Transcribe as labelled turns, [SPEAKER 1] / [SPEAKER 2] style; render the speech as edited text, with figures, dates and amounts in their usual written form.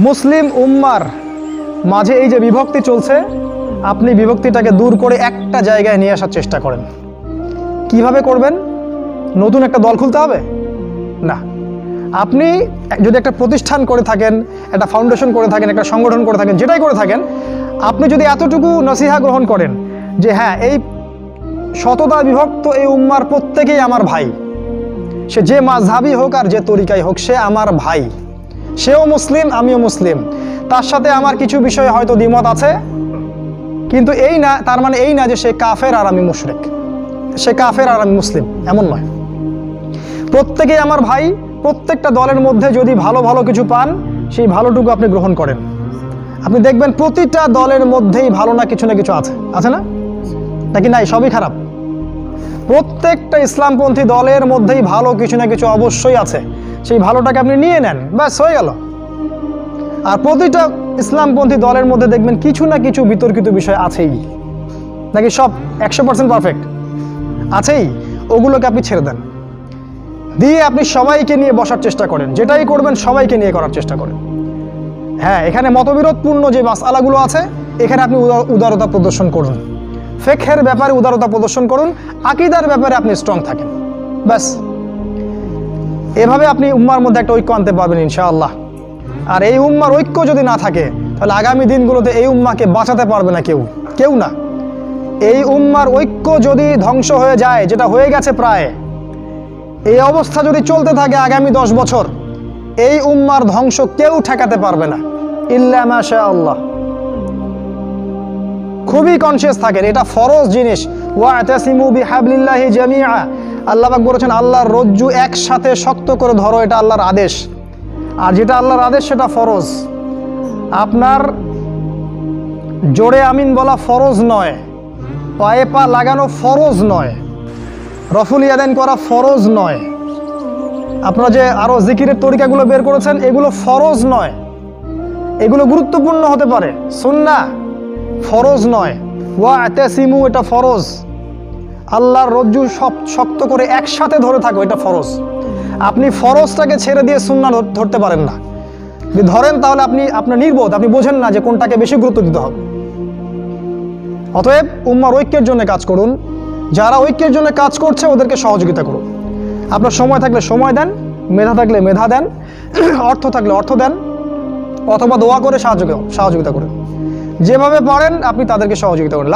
[SPEAKER 1] মুসলিম উম্মার মাঝে এই যে বিভক্তি চলছে, আপনি বিভক্তিটাকে দূর করে একটা জায়গায় নিয়ে আসার চেষ্টা করেন। কিভাবে করবেন? নতুন একটা দল খুলতে হবে না। আপনি যদি একটা প্রতিষ্ঠান করে থাকেন, একটা ফাউন্ডেশন করে থাকেন, একটা সংগঠন করে থাকেন, যেটাই করে থাকেন, আপনি যদি এতটুকু নসিহা গ্রহণ করেন যে হ্যাঁ, এই শততা বিভক্ত এই উম্মার প্রত্যেকেই আমার ভাই, সে যে মাযহাবই হোক আর যে তরিকাই হোক, সে আমার ভাই, সেও মুসলিম আমিও মুসলিম, তার সাথে আমার কিছু বিষয়ে হয়তো দ্বিমত আছে, কিন্তু এই না, তার মানে এই না যে সে কাফের আর আমি মুশরিক, সে কাফের আর আমি মুসলিম, এমন নয়। প্রত্যেকেই আমার ভাই। প্রত্যেকটা দলের মধ্যে যদি ভালো ভালো কিছু পান, সেই ভালোটুকু আপনি গ্রহণ করেন। আপনি দেখবেন প্রতিটা দলের মধ্যেই ভালো না কিছু আছে, আছে না? নাকি নাই, সবই খারাপ? প্রত্যেকটা ইসলামপন্থী দলের মধ্যেই ভালো কিছু না কিছু অবশ্যই আছে। সেই ভালোটাকে আপনি নিয়ে নেন, ব্যাস হয়ে গেল। আর প্রতিটা ইসলামপন্থী দলের মধ্যে দেখবেন কিছু না কিছু বিতর্কিত বিষয় আছেই। নাকি সব 100% পারফেক্ট? আছেই। ওগুলোকে আপনি ছেড়ে দেন, দিয়ে আপনি সবাইকে নিয়ে বসার চেষ্টা করেন। যেটাই করবেন সবাইকে নিয়ে করার চেষ্টা করেন। হ্যাঁ, এখানে মতবিরোধপূর্ণ যে মাসআলাগুলো আছে, এখানে আপনি উদারতা প্রদর্শন করুন। ফিকহের ব্যাপারে উদারতা প্রদর্শন করুন, আকীদার ব্যাপারে আপনি স্ট্রং থাকেন, ব্যাস। এভাবে আপনি উম্মার মধ্যে একটা ঐক্য আনতে পারবেন ইনশাআল্লাহ। আর এই উম্মার ঐক্য যদি না থাকে, তাহলে আগামী দিনগুলোতে এই উম্মাকে বাঁচাতে পারবে না কেউ না। এই উম্মার ঐক্য যদি ধ্বংস হয়ে যায়, যেটা হয়ে গেছে প্রায়, এই অবস্থা যদি চলতে থাকে আগামী 10 বছর, এই উম্মার ধ্বংস কেউ ঠেকাতে পারবে না ইল্লা মাশা আল্লাহ। খুবই কনসিয়াস থাকেন, এটা ফরজ জিনিস। ওয়াতাসিমু বিহাবলিল্লাহি জামিআ, আল্লাহ পাক বলেছেন আল্লাহর রজ্জু একসাথে শক্ত করে ধরো, এটা আল্লাহর আদেশ। আর যেটা আল্লাহর আদেশ সেটা ফরজ। আপনার জোরে আমিন বলা ফরজ নয়, পায়ে পা লাগানো ফরজ নয়, রফুল ইয়াদাইন করা ফরজ নয়, আপনারা যে আরো জিকিরের তরিকাগুলো বের করেছেন এগুলো ফরজ নয়। এগুলো গুরুত্বপূর্ণ হতে পারে, সুন্নাহ, ফরজ নয়। ওয়াতাসিমু এটা ফরজ। আল্লাহর রজ্জু শক্ত করে একসাথে ধরে থাকো, এটা ফরজ। আপনি ফরজটাকে ছেড়ে দিয়ে সুন্নাহ ধরতে পারেন না। যদি ধরেন তাহলে আপনার নির্বোধ, আপনি বোঝেন না যে কোনটাকে বেশি গুরুত্ব দিতে হবে। অতএব উম্মার ঐক্যের জন্য কাজ করুন। যারা ঐক্যের জন্য কাজ করছে ওদেরকে সহযোগিতা করুন। আপনার সময় থাকলে সময় দেন, মেধা থাকলে মেধা দেন, অর্থ থাকলে অর্থ দেন, অথবা দোয়া করে সহযোগিতা করেন। যেভাবে পারেন আপনি তাদেরকে সহযোগিতা করেন।